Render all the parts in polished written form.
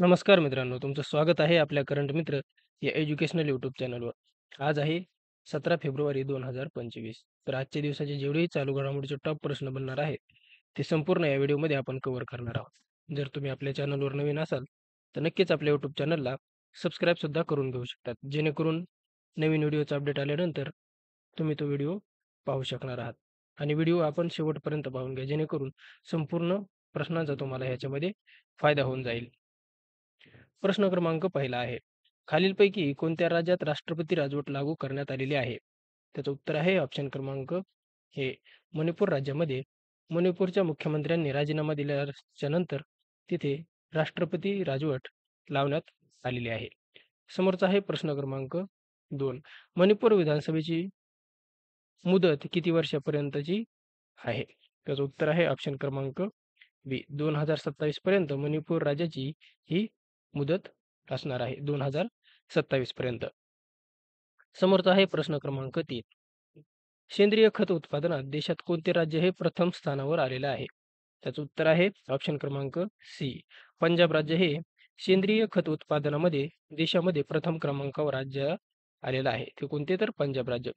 नमस्कार मित्रांनो, तुमचं स्वागत आहे आपल्या करंट मित्र या एज्युकेशनल यूट्यूब चॅनलवर. आज आहे 17 फेब्रुवारी 2025. तर आजच्या दिवसाचे जेवढेही चालू घडामोडीचे टॉप प्रश्न बनणार आहेत, ते संपूर्ण या व्हिडिओमध्ये आपण कव्हर करणार आहोत. जर तुम्ही आपल्या चॅनलवर नवीन असाल, तर नक्कीच आपल्या यूट्यूब चॅनलला सबस्क्राईबसुद्धा करून घेऊ शकतात. जेणेकरून नवीन व्हिडिओचा अपडेट आल्यानंतर तुम्ही तो व्हिडिओ पाहू शकणार आहात. आणि व्हिडिओ आपण शेवटपर्यंत पाहून घ्या, जेणेकरून संपूर्ण प्रश्नांचा तुम्हाला ह्याच्यामध्ये फायदा होऊन जाईल. प्रश्न क्रमांक पहिला आहे. खालीलपैकी कोणत्या राज्यात राष्ट्रपती राजवट लागू करण्यात आलेली आहे? त्याचं उत्तर आहे ऑप्शन क्रमांक हे मणिपूर राज्यामध्ये मणिपूरच्या मुख्यमंत्र्यांनी राजीनामा दिल्याच्या नंतर तिथे राष्ट्रपती राजवट लावण्यात आलेली आहे. समोरचा आहे प्रश्न क्रमांक 2. मणिपूर विधानसभेची मुदत किती वर्षापर्यंतची आहे? त्याचं उत्तर आहे ऑप्शन क्रमांक बी. 2027 पर्यंत मणिपूर राज्याची ही मुदत असणार आहे. 2027 पर्यंत. समोरचा आहे प्रश्न क्रमांक 3. सेंद्रिय खत उत्पादनात देशात कोणते राज्य हे प्रथम स्थानावर आलेलं आहे? त्याचं उत्तर आहे ऑप्शन क्रमांक सी. पंजाब राज्य हे सेंद्रिय खत उत्पादनामध्ये देशामध्ये प्रथम क्रमांकावर राज्य आलेलं आहे. ते कोणते? तर पंजाब राज्य.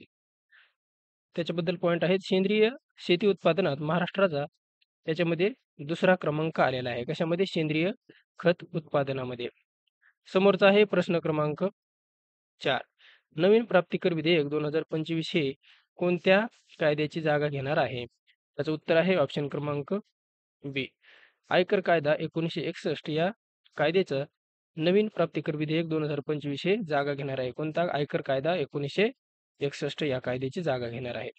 त्याच्याबद्दल पॉइंट आहेत. सेंद्रिय शेती उत्पादनात महाराष्ट्राचा त्याच्यामध्ये दुसरा क्रमांक आलेला आहे. कशामध्ये? सेंद्रिय खत उत्पादनामध्ये. समोरचा आहे प्रश्न क्रमांक 4. नवीन प्राप्तिकर विधेयक 2025 हे कोणत्या कायद्याची जागा घेणार आहे? त्याचं उत्तर आहे ऑप्शन क्रमांक बी. आयकर कायदा 1961 या कायद्याचं नवीन प्राप्तिकर विधेयक 2025 हे जागा घेणार आहे. कोणता? आयकर कायदा 1961 या कायद्याची जागा घेणार आहे.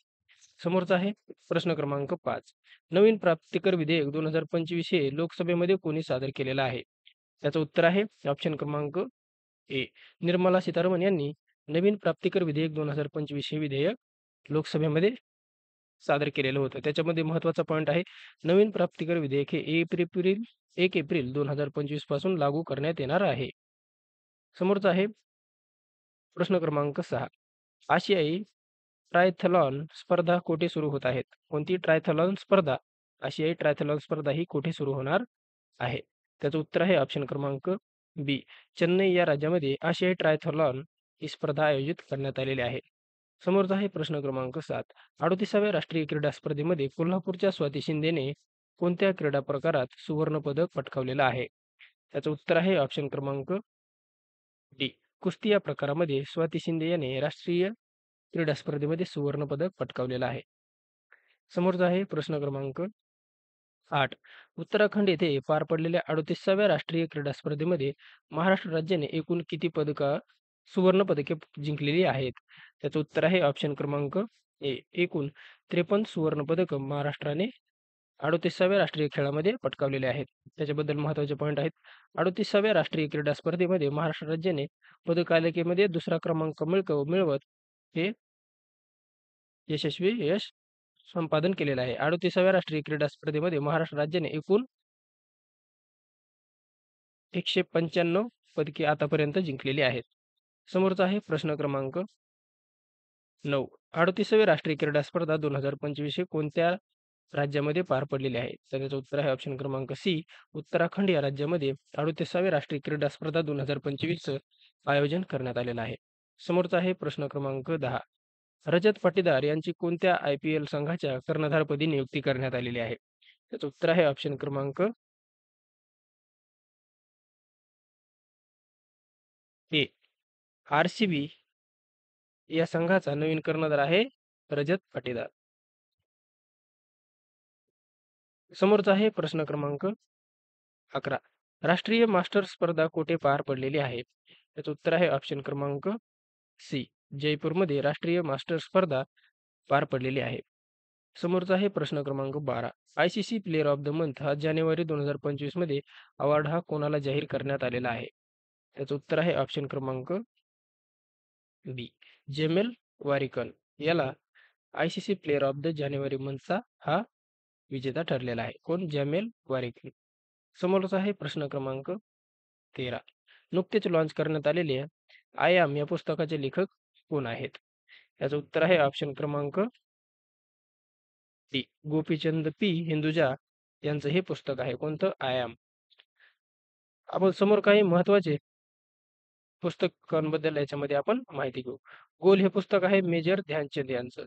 समोरचा आहे प्रश्न क्रमांक 5. नवीन प्राप्तिकर विधेयक 2025 हे लोकसभेमध्ये कोणी सादर केलेलं आहे? त्याचं उत्तर आहे ऑप्शन क्रमांक ए. निर्मला सीतारामन यांनी नवीन प्राप्तिकर विधेयक 2025 हे विधेयक लोकसभेमध्ये सादर केलेलं होतं. त्याच्यामध्ये महत्त्वाचा पॉइंट आहे, नवीन प्राप्तिकर विधेयक हे 1 एप्रिल 2025 पासून लागू करण्यात येणार आहे. समोरचा आहे प्रश्न क्रमांक 6. आशियाई ट्रायथलॉन स्पर्धा कोठे सुरू होत आहेत? कोणती ट्रायथलॉन स्पर्धा? आशियाई ट्रायथलॉन स्पर्धा ही कुठे सुरू होणार आहे? त्याचं उत्तर आहे ऑप्शन क्रमांक बी. चेन्नई या राज्यामध्ये आशियाई ट्रायथलॉन ही स्पर्धा आयोजित करण्यात आलेली आहे. समोरचा आहे प्रश्न क्रमांक 7. 38व्या राष्ट्रीय क्रीडा स्पर्धेमध्ये कोल्हापूरच्या स्वाती शिंदेने कोणत्या क्रीडा प्रकारात सुवर्णपदक पटकावलेलं आहे? त्याचं उत्तर आहे ऑप्शन क्रमांक डी. कुस्ती या प्रकारामध्ये स्वाती शिंदे याने राष्ट्रीय क्रीडा स्पर्धेमध्ये सुवर्णपदक पटकावलेलं आहे. समोरचा आहे प्रश्न क्रमांक 8. उत्तराखंड येथे पार पडलेल्या 38व्या राष्ट्रीय क्रीडा स्पर्धेमध्ये महाराष्ट्र राज्याने एकूण किती सुवर्ण पदके जिंकलेली आहेत? त्याचं उत्तर आहे ऑप्शन क्रमांक ए. एकूण 53 सुवर्ण पदक महाराष्ट्राने 38व्या राष्ट्रीय खेळामध्ये पटकावलेले आहेत. त्याच्याबद्दल महत्त्वाचे पॉईंट आहेत. 38व्या राष्ट्रीय क्रीडा स्पर्धेमध्ये महाराष्ट्र राज्याने पदकतालिकेमध्ये दुसरा क्रमांक मिळवत हे यशस्वी यश संपादन केलेलं आहे. 38व्या राष्ट्रीय क्रीडा स्पर्धेमध्ये महाराष्ट्र राज्याने एकूण 195 पदके आतापर्यंत जिंकलेली आहेत. समोरचा आहे प्रश्न क्रमांक 9. 38वी राष्ट्रीय क्रीडा स्पर्धा 2025 हे कोणत्या राज्यामध्ये पार पडलेली आहे? तर त्याचं उत्तर आहे ऑप्शन क्रमांक सी. उत्तराखंड या राज्यामध्ये 38वी राष्ट्रीय क्रीडा स्पर्धा 2025चं आयोजन करण्यात आलेलं आहे. समोरचा आहे प्रश्न क्रमांक 10. रजत पाटीदार यांची कोणत्या IPL संघाच्या कर्णधारपदी नियुक्ती करण्यात आलेली आहे? त्याचं उत्तर आहे ऑप्शन क्रमांक ए. RCB या संघाचा नवीन कर्णधार आहे रजत पाटीदार. समोरचा आहे प्रश्न क्रमांक 11. राष्ट्रीय मास्टर्स स्पर्धा कोठे पार पडलेली आहे? त्याचं उत्तर आहे ऑप्शन क्रमांक सी. जयपूरमध्ये राष्ट्रीय मास्टर्स स्पर्धा पार पडलेली आहे. समोरचा आहे प्रश्न क्रमांक 12. ICC player of the month हा जानेवारी 2025 मध्ये अवॉर्ड हा कोणाला जाहीर करण्यात आलेला आहे? त्याचं उत्तर आहे ऑप्शन क्रमांक बी. जेमेल वारिकन याला ICC प्लेअर ऑफ द जानेवारी मंथचा हा विजेता ठरलेला आहे. कोण? जेमेल वारिकन. समोरचा आहे प्रश्न क्रमांक 13. नुकतेच लॉन्च करण्यात आलेले आय एम या पुस्तकाचे लेखक कोण आहेत? याचं उत्तर आहे ऑप्शन क्रमांक डी. गोपीचंद पी. हिंदुजा यांचं हे पुस्तक आहे. कोणतं? I am. आपण समोर काही महत्त्वाचे पुस्तकांबद्दल याच्यामध्ये आपण माहिती घेऊ. गोल हे पुस्तक आहे मेजर ध्यानचंद यांचं.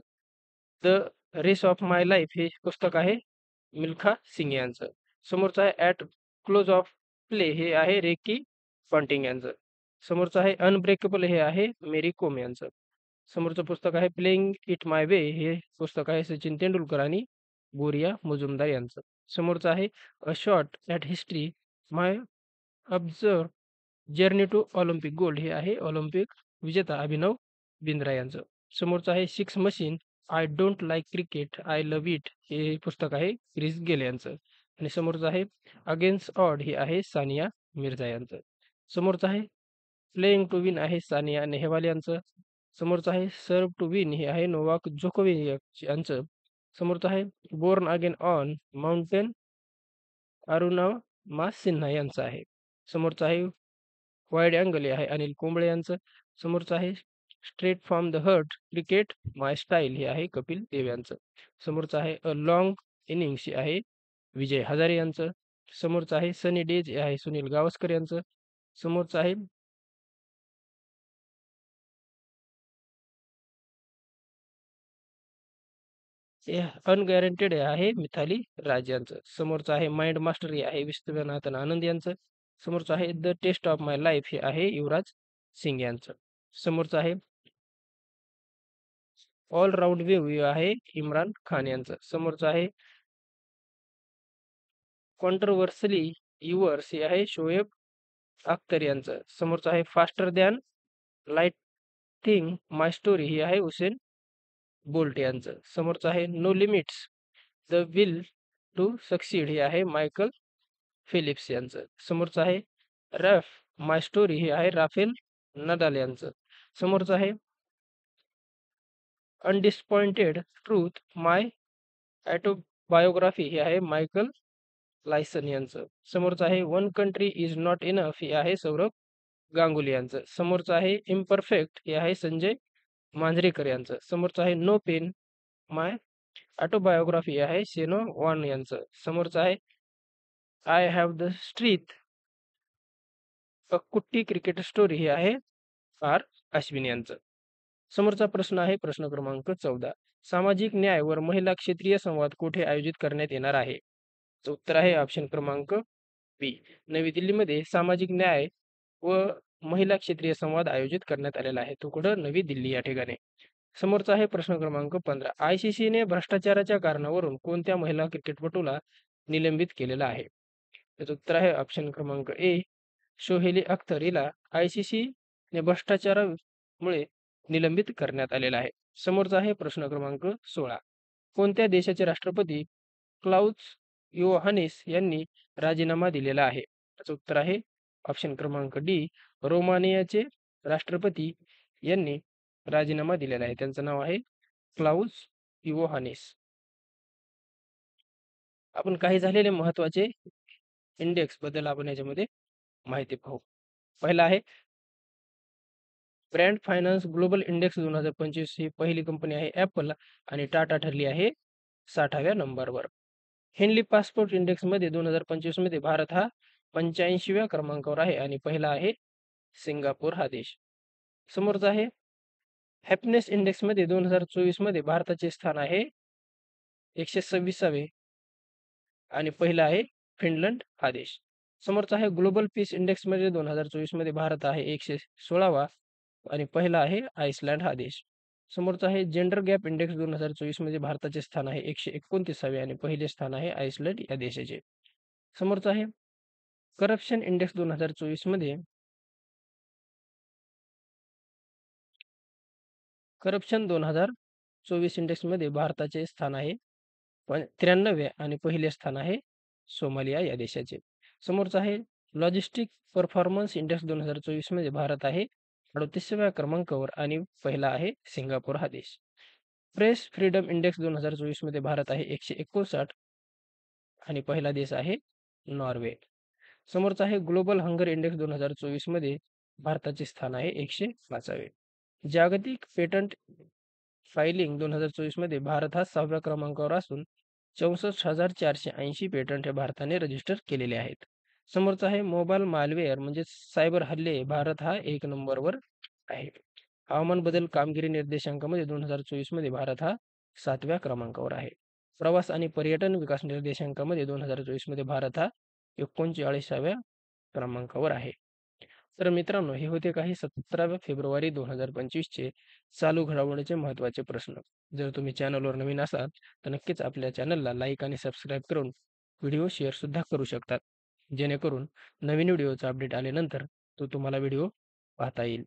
The race of my life हे पुस्तक आहे मिल्खा सिंग यांचं. समोरचं आहे ॲट क्लोज ऑफ प्ले हे आहे रेकी पॉन्टिंग यांचं. समोरचं आहे अनब्रेकेबल हे आहे मेरी कोम यांचं. समोरचं पुस्तक आहे प्लेइंग इट माय वे हे पुस्तक आहे सचिन तेंडुलकर आणि बोरिया मुजुमदार यांचं. समोरचं आहे a shot at history my observe journey to Olympic gold हे आहे ऑलिम्पिक विजेता अभिनव बिंद्रा यांचं. समोरचं आहे six machine I don't like cricket I love it हे पुस्तक आहे क्रिस गेल यांचं. आणि समोरचं आहे अगेन्स्ट ऑड हे आहे सानिया मिर्झा यांचं. समोरचं आहे प्लेइंग टू विन आहे सानिया नेहवाल यांचं. समोरचं आहे सर्व टू विन हे आहे नोवाक जोकोविच यांचं. समोरचं आहे born again on mountain Aruna Sinha यांचं आहे. समोरचं आहे वाईड अँगल हे आहे अनिल कुंबळे यांचं. समोरचं आहे straight from the heart cricket my style हे आहे कपिल देव यांचं. समोरचं आहे अ लॉंग इनिंग्स हे आहे विजय हजारे यांचं. समोरचं आहे सनी डेज हे आहे सुनील गावस्कर यांचं. समोरचं आहे अनगॅरंटेड आहे मिथाली राज यांचं. समोरचं आहे माइंड मास्टर हे आहे विश्वनाथन आनंद यांचं. समोरचं आहे the test of my life हे आहे युवराज सिंग यांचं. समोरचं आहे ऑल राऊंड व्यू आहे इम्रान खान यांचं. समोरचं आहे कॉन्ट्रोवर्सली युवर्स हे आहे शोएब अख्तर यांचं. समोरचं आहे faster than lightning my story ही आहे हुसेन बोल्ट यांचं. समोरचं आहे no limits the will to succeed हे आहे मायकल फिलिप्स यांचं. समोरचं आहे रफ माय स्टोरी हे आहे राफेल नडाल यांचं. समोरचं आहे अनडिसपॉइंटेड ट्रूथ माय ॲटोबायोग्राफी हे आहे मायकल लायसन यांचं. समोरचं आहे one country is not enough हे आहे सौरभ गांगुली यांचं. समोरचं आहे इम्परफेक्ट हे आहे संजय मांजरेकर यांचं. समोरचं आहे नो पेन माय ऑटोबायोग्राफी आहे सेनो वॉन यांचं. समोरचं आहे आय हॅव द स्ट्रीथ अ कुट्टी क्रिकेट स्टोरी हे आहे आर अश्विन यांचं. समोरचा प्रश्न आहे प्रश्न क्रमांक 14. सामाजिक न्याय वर महिला क्षेत्रीय संवाद कुठे आयोजित करण्यात येणार आहे? उत्तर आहे ऑप्शन क्रमांक बी. नवी दिल्लीमध्ये सामाजिक न्याय व महिला क्षेत्रीय संवाद आयोजित करण्यात आलेला आहे. तो कुठं? नवी दिल्ली या ठिकाणी. समोरचा आहे प्रश्न क्रमांक 15. ICCने भ्रष्टाचाराच्या कारणावरून कोणत्या महिला क्रिकेटपटूला निलंबित केलेलं आहे? त्याचं उत्तर आहे ऑप्शन क्रमांक ए. सोहेली अख्तर हिला ICCने भ्रष्टाचारामुळे निलंबित करण्यात आलेला आहे. समोरचा आहे प्रश्न क्रमांक 16. कोणत्या देशाचे राष्ट्रपती क्लाउस योहानिस यांनी राजीनामा दिलेला आहे? त्याचं उत्तर आहे ऑप्शन क्रमांक डी. रोमानियाचे राष्ट्रपती यांनी राजीनामा दिलेला आहे. त्यांचं नाव आहे क्लाउस योहानिस. आपण काही झालेले महत्वाचे इंडेक्स बद्दल आपण याच्यामध्ये माहिती पाहू. पहिला आहे ब्रँड फायनान्स ग्लोबल इंडेक्स 2025 ही पहिली कंपनी आहे ॲपल आणि टाटा ठरली आहे 60व्या नंबरवर. हेनली पासपोर्ट इंडेक्समध्ये 2025 मध्ये भारत हा 85व्या क्रमांकावर आहे आणि पहिला आहे सिंगापूर हा देश. समोरचा आहे हॅपीनेस इंडेक्समध्ये 2024 मध्ये भारताचे स्थान आहे 126वे आणि पहिला आहे फिनलंड हा देश. समोरचा आहे ग्लोबल पीस इंडेक्समध्ये 2024 मध्ये भारत आहे 116वा आणि पहिला आहे आइसलँड हा देश. समोरचा आहे जेंडर गॅप इंडेक्स 2024 मध्ये भारताचे स्थान आहे 129वे आणि पहिले स्थान आहे आइसलँड या देशाचे. समोरचा आहे करप्शन इंडेक्स 2024 मध्ये करप्शन 2024 इंडेक्समध्ये भारताचे स्थान आहे 93 आणि पहिले स्थान आहे सोमालिया या देशाचे. समोरचा आहे लॉजिस्टिक परफॉर्मन्स इंडेक्स 2024 मध्ये भारत आहे 38व्या क्रमांकावर आणि पहिला आहे सिंगापूर हा देश. प्रेस फ्रीडम इंडेक्स 2024 मध्ये भारत आहे 159 आणि पहिला देश आहे नॉर्वे. समोरचा आहे ग्लोबल हंगर इंडेक्स 2024 मध्ये भारताचे स्थान आहे 105वे. जागतिक पेटंट फायलिंग 2024 मध्ये भारत हा 6व्या क्रमांकावर असून 64,480 पेटंट हे भारताने रजिस्टर केलेले आहेत. समोरचा आहे मोबाईल मालवेअर म्हणजे सायबर हल्ले. भारत हा 1 नंबरवर आहे. हवामान बदल कामगिरी निर्देशांकामध्ये 2024 मध्ये भारत हा 7व्या क्रमांकावर आहे. प्रवास आणि पर्यटन विकास निर्देशांकामध्ये 2024 मध्ये भारत हा 39व्या क्रमांकावर आहे. तर मित्रांनो, हे होते काही 17 फेब्रुवारी 2025 चे चालू घडामोडीचे महत्त्वाचे प्रश्न. जर तुम्ही चॅनलवर नवीन असाल, तर नक्कीच आपल्या चॅनलला लाईक आणि सबस्क्राईब करून व्हिडिओ शेअरसुद्धा करू शकतात. जेणेकरून नवीन व्हिडिओचा अपडेट आल्यानंतर तो तुम्हाला व्हिडिओ पाहता येईल.